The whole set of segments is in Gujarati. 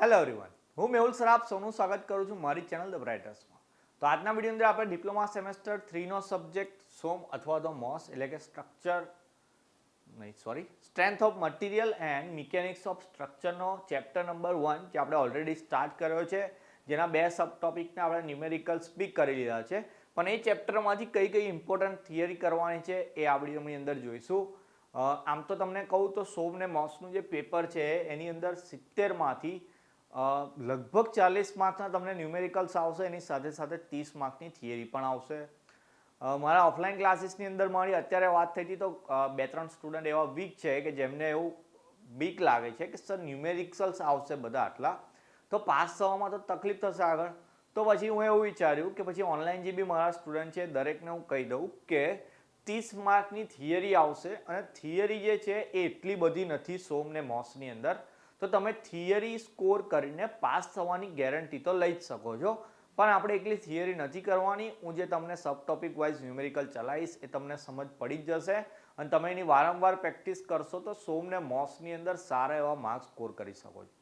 હેલો એવરીવન, હું મેહુલ સરાફ સૌનું સ્વાગત કરું છું મારી ચેનલ ધ બ્રાઇટર્સમાં. તો આજના વિડીયો અંદર આપણે ડિપ્લોમા સેમેસ્ટર 3નો સબ્જેક્ટ સોમ અથવા તો મોસ એટલે કે strength of material and mechanics of સ્ટ્રક્ચરનો ચેપ્ટર નંબર 1 જે આપણે ઓલરેડી સ્ટાર્ટ કર્યો છે, જેના બે સબ ટોપિકને આપણે ન્યુમેરિકલ સ્પીક કરી લીધા છે. પણ એ ચેપ્ટરમાંથી કઈ કઈ ઇમ્પોર્ટન્ટ થિયરી કરવાની છે એ આ વિડીયોની અંદર જોઈશું. આમ તો તમને કહું તો સોમ ને મોસનું જે પેપર છે એની અંદર 70માંથી લગભગ 40 માર્ક્સના તમને ન્યુમેરિકલ્સ આવશે, એની સાથે સાથે 30 માર્ક્સની થિયરી પણ આવશે. મારા ઓફલાઈન ક્લાસીસની અંદર મારી અત્યારે વાત થઈ હતી તો 2-3 સ્ટુડન્ટ એવા વીક છે કે જેમને એવું બીક લાગે છે કે સર ન્યુમેરિકલ્સ આવશે બધા આટલા, તો પાસ થવામાં તો તકલીફ થશે આગળ. તો પછી હું એવું વિચાર્યું કે પછી ઓનલાઈન જે બી મારા સ્ટુડન્ટ છે દરેકને હું કહી દઉં કે 30 માર્કની થિયરી આવશે, અને થિયરી જે છે એ એટલી બધી નથી સોમ ને મોસની અંદર, તો તમે થિયરી સ્કોર કરીને પાસ થવાની ગેરંટી તો લઈ જ શકો છો. પણ આપણે એકલી થિયરી નથી કરવાની. હું જે તમને સબ ટોપિક વાઇઝ ન્યુમેરિકલ ચલાવીશ એ તમને સમજ પડી જ જશે, અને તમે એની વારંવાર પ્રેક્ટિસ કરશો તો સોમ ને મોસની અંદર સારા એવા માર્ક્સ સ્કોર કરી શકો છો.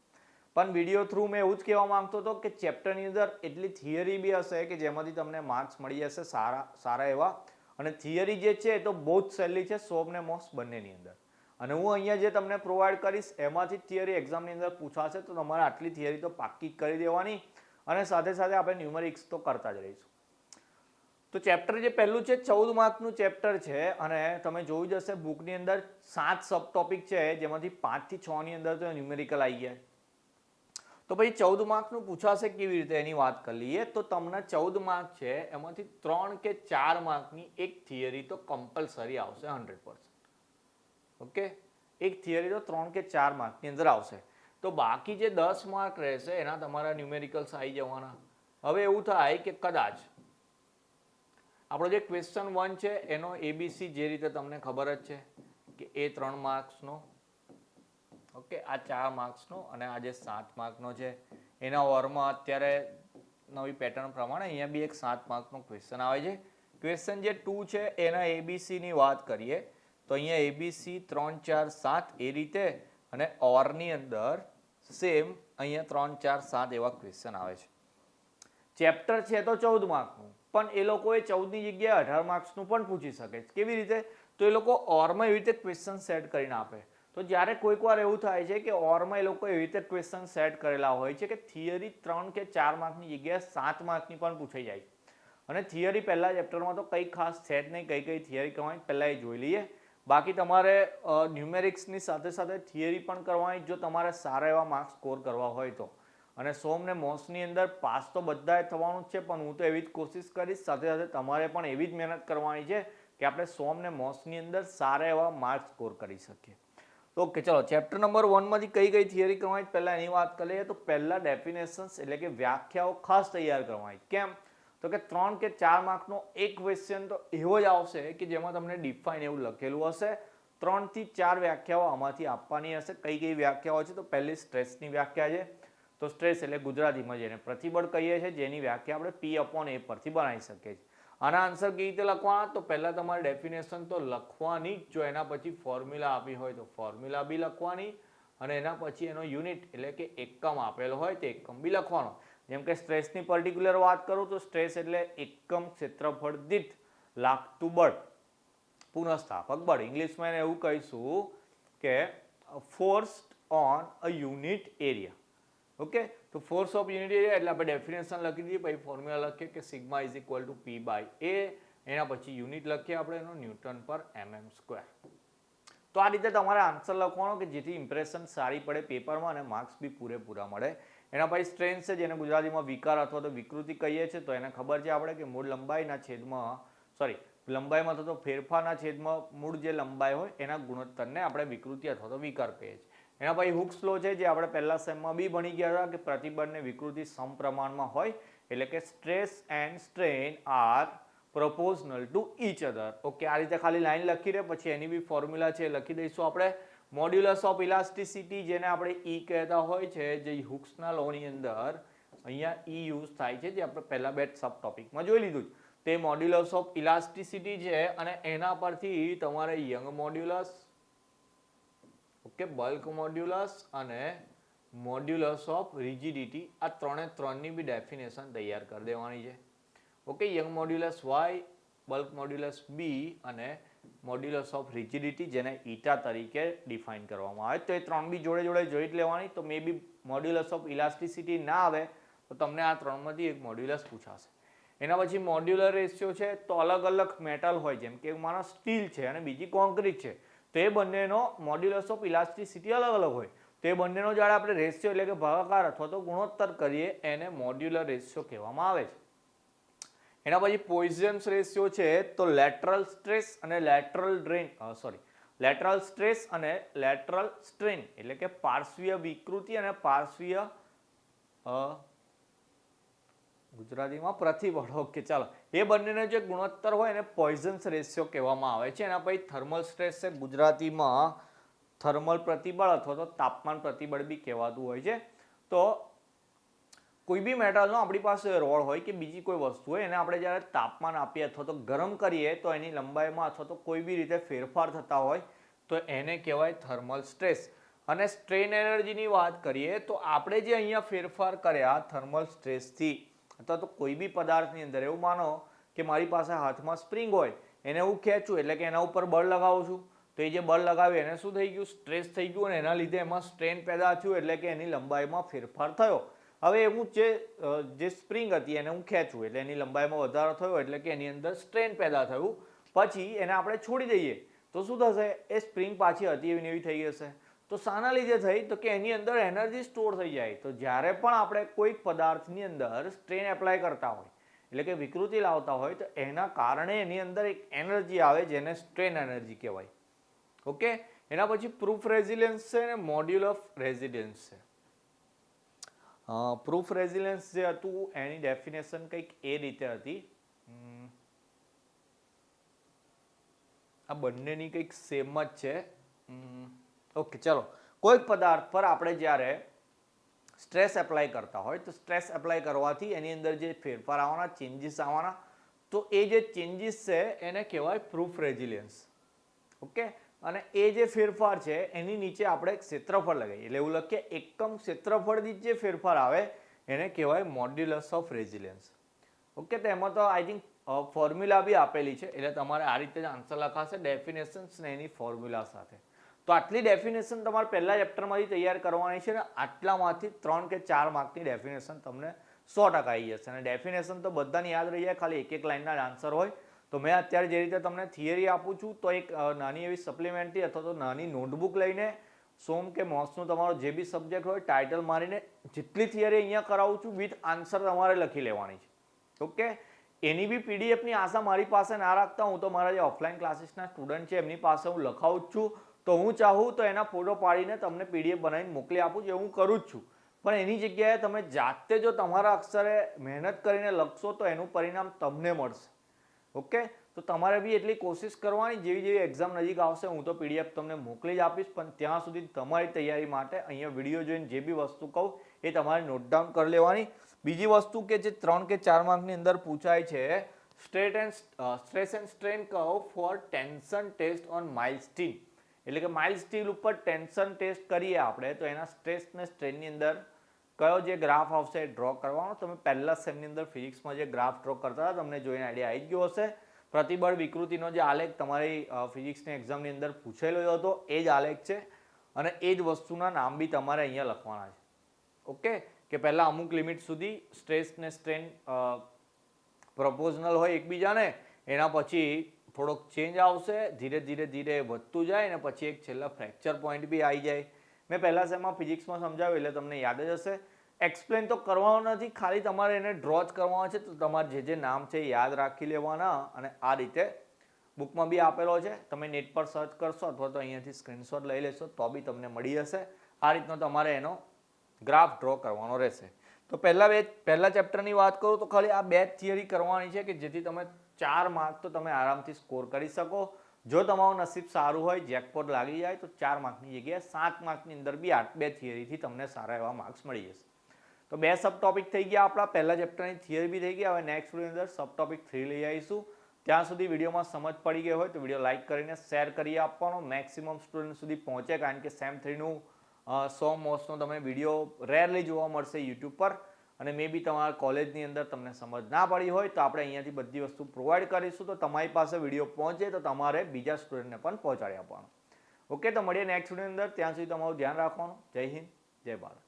પણ વિડીયો થ્રુ મેં એવું જ કહેવા માંગતો હતો કે ચેપ્ટરની અંદર એટલી થિયરી બી હશે કે જેમાંથી તમને માર્ક્સ મળી જશે સારા એવા. અને થિયરી જે છે એ તો બહુ જ સહેલી છે સોમ ને મોસ બંનેની અંદર. અને હું અહીંયા જે તમને પ્રોવાઈડ કરીશ એમાંથી થિયરી એક્ઝામની અંદર પૂછાશે, તો તમારે આટલી થિયરી તો પાક્કી કરી દેવાની, અને સાથે સાથે આપણે ન્યુમેરિક્સ તો કરતા જ રહીશું. તો ચેપ્ટર જે પહેલું છે 14 માર્કનું ચેપ્ટર છે, અને તમે જોયું જ હશે બુકની અંદર 7 સબ ટોપિક છે, જેમાંથી 5 થી 6 ની અંદર તો ન્યુમેરિકલ આવી ગયા. તો પછી 14 માર્કનું પૂછાશે કેવી રીતે એની વાત કરી લઈએ. તો તમને 14 માર્ક છે એમાંથી 3 કે 4 માર્કની એક થિયરી તો કમ્પલસરી આવશે 100%. ઓકે, એક થિયરી તો 3 કે 4 માર્કની અંદર આવશે. તો બાકી જે 10 માર્ક રહેશે એના તમારા ન્યુમેરિકલ્સ આવી જવાના. હવે એવું થાય કે કદાચ આપણો જે ક્વેશ્ચન 1 છે એનો એબીસી જે રીતે તમને ખબર જ છે કે એ 3 માર્ક્સનો, ઓકે, આ 4 માર્ક્સનો અને આ જે 7 માર્કનો છે એના ઓરમાં અત્યારે નવી પેટર્ન પ્રમાણે અહીંયા બી એક 7 માર્કનો ક્વેશ્ચન આવે છે. ક્વેશ્ચન જે 2 છે એના એબીસીની વાત કરીએ તો અહીંયા એબીસી 3, 4, 7 એ રીતે, અને ઓરની અંદર સેમ અહીંયા 3, 4, 7 એવા ક્વેશ્ચન આવે છે. ચેપ્ટર છે તો 14 માર્કનું, પણ એ લોકોએ 14ની જગ્યાએ 18 માર્ક્સનું પણ પૂછી શકે છે. કેવી રીતે? તો એ લોકો ઓરમાં એવી રીતે ક્વેશ્ચન સેટ કરીને આપે. તો જ્યારે કોઈક વાર એવું થાય છે કે ઓરમાં એ લોકો એવી રીતે ક્વેશ્ચન સેટ કરેલા હોય છે કે થિયરી 3 કે 4 માર્કની જગ્યાએ 7 માર્કની પણ પૂછાઈ જાય. અને થિયરી પહેલા ચેપ્ટરમાં તો કંઈ ખાસ છે જ નહીં, કઈ થિયરી કરવાની પહેલાં એ જોઈ લઈએ. બાકી તમારે ન્યુમેરિક્સની સાથે સાથે થિયરી પણ કરવાની જો તમારે સારા એવા માર્ક્સ સ્કોર કરવા હોય તો. અને સોમ ને મોસની અંદર પાસ તો બધાએ થવાનું જ છે, પણ હું તો એવી જ કોશિશ કરીશ, સાથે સાથે તમારે પણ એવી જ મહેનત કરવાની છે કે આપણે સોમ ને મોસની અંદર સારા એવા માર્ક્સ સ્કોર કરી શકીએ. ઓકે, ચલો ચેપ્ટર નંબર 1માંથી કઈ થિયરી કરવાની પહેલાં એની વાત કરીએ. તો પહેલાં ડેફિનેશન્સ એટલે કે વ્યાખ્યાઓ ખાસ તૈયાર કરવાની. કેમ? તો કે 3 કે 4 માર્કનો એક ક્વેશ્ચન તો એવો જ આવશે કે જેમાં તમને ડિફાઇન એવું લખેલું હશે. 3 થી 4 વ્યાખ્યાઓ આમાંથી આપવાની હશે. કઈ વ્યાખ્યાઓ છે? તો પહેલી સ્ટ્રેસની વ્યાખ્યા છે. તો સ્ટ્રેસ એટલે ગુજરાતીમાં જેને પ્રતિબળ કહીએ છીએ, જેની વ્યાખ્યા આપણે P/A પરથી બનાવી શકીએ છીએ. આના આન્સર કેવી રીતે લખવાના? તો પહેલાં તમારે ડેફિનેશન તો લખવાની જ. જો એના પછી ફોર્મ્યુલા આપી હોય તો ફોર્મ્યુલા બી લખવાની, અને એના પછી એનો યુનિટ એટલે કે એકમ આપેલો હોય તો એકમ બી લખવાનો. જેમ કે સ્ટ્રેસની પર્ટિક્યુલર વાત કરું તો સ્ટ્રેસ એટલે એકમ ક્ષેત્રફળ દીઠ લાગતું બળ, પુનઃસ્થાપક બળ. ઇંગ્લિશમાં એને એવું કહીશું કે force on a unit area. Okay, તો ફોર્સ ઓફ યુનિટ એરિયા એટલે આપણે ડેફિનેશન લખી દઈએ, પછી ફોર્મ્યુલા લખીએ કે sigma is equal to P/A, એના પછી યુનિટ લખીએ આપણે એનો ન્યૂટન પર mm². તો આ રીતે તમારે આન્સર લખવાનો કે જેથી ઇમ્પ્રેશન સારી પડે પેપરમાં અને માર્ક્સ બી પૂરેપૂરા મળે. એના પછી સ્ટ્રેન છે જેને ગુજરાતીમાં વિકાર અથવા તો વિકૃતિ કહીએ છીએ. તો એને ખબર છે આપણે કે મૂળ લંબાઈના છેદમાં લંબાઈમાં થતો ફેરફારના છેદમાં મૂળ જે લંબાઈ હોય એના ગુણોત્તરને આપણે વિકૃતિ અથવા તો વિકાર કહીએ છીએ. એના પછી હુક્સ લો છે જે આપણે પહેલા સેમમાં બી ભણી ગયા હતા કે પ્રતિબળને વિકૃતિ સમપ્રમાણમાં હોય, એટલે કે stress and strain are proportional to each other. Okay, આ રીતે ખાલી લાઈન લખી દે, પછી એની બી ફોર્મ્યુલા છે લખી દઈશું આપણે. મોડ્યુલસ ઓફ ઇલાસ્ટિસિટી જેને આપણે ઈ કહેતા હોય છે, જે હુક્સના લોની અંદર અહીંયા ઈ યુઝ થાય છે, જે આપણે પહેલા બે સબ ટોપિકમાં જોઈ લીધું. તે મોડ્યુલસ ઓફ ઇલાસ્ટિસિટી છે, અને એના પરથી તમારે Young modulus, okay, bulk modulus અને મોડ્યુલસ ઓફ રિજિડિટી, આ ત્રણની બી ડેફિનેશન તૈયાર કરી દેવાની છે. Okay, Young modulus Y, bulk modulus B અને મોડ્યુલસ ઓફ રિજિડિટી જેને ઈટા તરીકે ડિફાઇન કરવામાં આવે. તો એ ત્રણ બી જોડે જોડે જોઈ લેવાની. તો મે બી મોડ્યુલસ ઓફ ઇલાસ્ટિસિટી ના આવે તો તમને આ ત્રણમાંથી એક મોડ્યુલસ પૂછાશે. એના પછી મોડ્યુલર રેશિયો છે. તો અલગ અલગ મેટલ હોય, જેમ કે માનો સ્ટીલ છે અને બીજી કોન્ક્રીટ છે, તો એ બંનેનો મોડ્યુલસ ઓફ ઇલાસ્ટિસિટી અલગ અલગ હોય. તો એ બંનેનો જ્યારે આપણે રેશિયો એટલે કે ભાગાકાર અથવા તો ગુણોત્તર કરીએ એને મોડ્યુલર રેશિયો કહેવામાં આવે છે. એના પછી પોઇઝન્સ રેશિયો છે. તો લેટરલ સ્ટ્રેસ અને લેટરલ સ્ટ્રેસ અને લેટરલ સ્ટ્રેન એટલે કે પાર્શ્વીય વિકૃતિ અને પાર્શ્વીય ગુજરાતીમાં પ્રતિબળ. ઓકે, ચાલો, એ બંનેનો જે ગુણોત્તર હોય એને પોઇઝન્સ રેશિયો કહેવામાં આવે છે. એના પછી થર્મલ સ્ટ્રેસ છે, ગુજરાતીમાં થર્મલ પ્રતિબળ અથવા તો તાપમાન પ્રતિબળ બી કહેવાતું હોય છે. તો કોઈ બી મેટલનો આપણી પાસે રોડ હોય કે બીજી કોઈ વસ્તુ હોય એને આપણે જ્યારે તાપમાન આપીએ અથવા તો ગરમ કરીએ તો એની લંબાઈમાં અથવા તો કોઈ બી રીતે ફેરફાર થતા હોય તો એને કહેવાય થર્મલ સ્ટ્રેસ. અને સ્ટ્રેન એનર્જીની વાત કરીએ તો આપણે જે અહીંયા ફેરફાર કર્યા થર્મલ સ્ટ્રેસથી અથવા તો કોઈ બી પદાર્થની અંદર, એવું માનો કે મારી પાસે હાથમાં સ્પ્રિંગ હોય, એને હું ખેંચું એટલે કે એના ઉપર બળ લગાવું છું, તો એ જે બળ લગાવ્યું એને શું થઈ ગયું? સ્ટ્રેસ થઈ ગયું અને એના લીધે એમાં સ્ટ્રેન પેદા થયું એટલે કે એની લંબાઈમાં ફેરફાર થયો. હવે હું જે સ્પ્રિંગ હતી એને હું ખેંચું એટલે એની લંબાઈમાં વધારો થયો એટલે કે એની અંદર સ્ટ્રેન પેદા થયું. પછી એને આપણે છોડી દઈએ તો શું થશે? એ સ્પ્રિંગ પાછી હતી એવી એવી થઈ જશે. તો શાના લીધે થઈ? તો કે એની અંદર એનર્જી સ્ટોર થઈ જાય. તો જ્યારે પણ આપણે કોઈક પદાર્થની અંદર સ્ટ્રેન એપ્લાય કરતા હોય એટલે કે વિકૃતિ લાવતા હોય તો એના કારણે એની અંદર એક એનર્જી આવે જેને સ્ટ્રેન એનર્જી કહેવાય. ઓકે, એના પછી પ્રૂફ રેઝિલિયન્સ છે અને મોડ્યુલ ઓફ રેઝિલિયન્સ છે. પ્રૂફ રેઝિલિયન્સ જે હતું એની ડેફિનેશન કંઈક એ રીતે હતી. આ બંનેની કંઈક સેમ જ છે. ઓકે, ચલો, કોઈક પદાર્થ પર આપણે જ્યારે સ્ટ્રેસ એપ્લાય કરતા હોય તો સ્ટ્રેસ એપ્લાય કરવાથી એની અંદર જે ફેરફાર આવવાના, ચેન્જીસ આવવાના, તો એ જે ચેન્જીસ છે એને કહેવાય પ્રૂફ રેઝિલિયન્સ. ઓકે, અને એ જે ફેરફાર છે એની નીચે આપણે ક્ષેત્રફળ લગાવીએ એટલે એવું લખીએ એકમ ક્ષેત્રફળ દીઠ જે ફેરફાર આવે એને કહેવાય મોડ્યુલસ ઓફ રેઝિલિયન્સ. ઓકે, તો એમાં તો આઈ થિંક ફોર્મ્યુલા બી આપેલી છે એટલે તમારે આ રીતે જ આન્સર લખાશે, ડેફિનેશન્સ ને એની ફોર્મ્યુલા સાથે. તો આટલી ડેફિનેશન તમારે પહેલા ચેપ્ટરમાંથી તૈયાર કરવાની છે ને આટલામાંથી 3 કે 4 માર્કની ડેફિનેશન તમને 100% આવી જશે. અને ડેફિનેશન તો બધાને યાદ રહી જાય, ખાલી એક લાઇનના જ આન્સર હોય. તો મેં અત્યારે જે રીતે તમને થિયરી આપું છું તો એક નાની એવી સપ્લિમેન્ટરી અથવા તો નાની નોટબુક લઈને સોમ કે મોસનું તમારો જે બી સબ્જેક્ટ હોય ટાઇટલ મારીને જેટલી થિયરી અહીંયા કરાવું છું વિથ આન્સર તમારે લખી લેવાની છે. ઓકે, એની બી પીડીએફની આશા મારી પાસે ના રાખતા, હું તો મારા જે ઓફલાઈન ક્લાસીસના સ્ટુડન્ટ છે એમની પાસે હું લખાવું જ છું. તો હું ચાહું તો એના ફોટો પાડીને તમને પીડીએફ બનાવીને મોકલી આપું, જે હું કરું જ છું. પણ એની જગ્યાએ તમે જાતે જો તમારા અક્ષરે મહેનત કરીને લખશો તો એનું પરિણામ તમને મળશે. ઓકે, તો તમારે બી એટલી કોશિશ કરવાની. જેવી એક્ઝામ નજીક આવશે હું તો પીડીએફ તમને મોકલી જ આપીશ, પણ ત્યાં સુધી તમારી તૈયારી માટે અહીંયા વિડીયો જોઈને જે બી વસ્તુ કહું એ તમારે નોટ ડાઉન કરી લેવાની. બીજી વસ્તુ કે જે 3 કે 4 માર્કની અંદર પૂછાય છે, stress and strain curve for tension test on mild steel. એટલે કે માઇલ્ડ સ્ટીલ ઉપર ટેન્શન ટેસ્ટ કરીએ આપણે તો એના સ્ટ્રેસ ને સ્ટ્રેનની અંદર કયો જે ગ્રાફ આવશે એ ડ્રો કરવાનો. તમે પહેલા સેમની અંદર ફિઝિક્સમાં જે ગ્રાફ ડ્રો કરતા હતા તમને જોઈને આઈડિયા આવી ગયો હશે. પ્રતિબળ વિકૃતિનો જે આલેખ તમારી ફિઝિક્સની એક્ઝામની અંદર પૂછેલો હતો એ જ આલેખ છે અને એ જ વસ્તુના નામ બી તમારે અહીંયા લખવાના છે. ઓકે, કે પહેલાં અમુક લિમિટ સુધી સ્ટ્રેસ ને સ્ટ્રેન પ્રોપોઝનલ હોય એકબીજાને, એના પછી થોડોક ચેન્જ આવશે, ધીરે ધીરે વધતું જાય અને પછી એક છેલ્લા ફ્રેક્ચર પોઈન્ટ બી આવી જાય. મેં પહેલા સેમમાં ફિઝિક્સમાં સમજાવ્યું એટલે તમને યાદ જ હશે. એક્સપ્લેન તો કરવાનો નથી, ખાલી તમારે એને ડ્રો જ કરવાનો છે. તો તમારે જે નામ છે એ યાદ રાખી લેવાના અને આ રીતે બુકમાં બી આપેલો છે, તમે નેટ પર સર્ચ કરશો અથવા તો અહીંયાથી સ્ક્રીનશોટ લઈ લેશો તો બી તમને મળી જશે. આ રીતનો તમારે એનો ગ્રાફ ડ્રો કરવાનો રહેશે. તો પહેલા ચેપ્ટરની વાત કરું તો ખાલી આ 2 થિયરી કરવાની છે કે જેથી તમે 4 માર્ક તો તમે આરામથી સ્કોર કરી શકો. જો તમારું નસીબ સારું હોય, જેકપોટ લાગી જાય તો 4 માર્કની જગ્યાએ 7 માર્કની અંદર બી 2 થિયરીથી તમને સારા એવા માર્ક્સ મળી જશે. તો 2 સબ ટોપિક થઈ ગયા આપણા, પહેલા ચેપ્ટરની થિયરી બી થઈ ગઈ. હવે નેક્સ્ટ વિડીયોની અંદર સબ ટોપિક 3 લઈ આવીશું. ત્યાં સુધી વિડીયોમાં સમજ પડી ગઈ હોય તો વિડીયો લાઇક કરીને શેર કરી આપવાનો, મેક્સિમમ સ્ટુડન્ટ સુધી પહોંચે, કારણ કે સેમ 3નું 100 મોસ્ટનો તમે વિડીયો રેરલી જોવા મળશે યુટ્યુબ પર, અને મે બી તમારા કોલેજની અંદર તમને સમજ ના પડી હોય તો આપણે અહીંયાથી બધી વસ્તુ પ્રોવાઈડ કરીશું, તો તમારી પાસે વિડીયો પહોંચે તો તમારે બીજા સ્ટુડન્ટને પણ પહોંચાડી આપવાનો. ઓકે, તો મળીએ નેક્સ્ટ વિડીયોની અંદર. ત્યાં સુધી તમારું ધ્યાન રાખવાનું. જય હિન્દ, જય ભારત.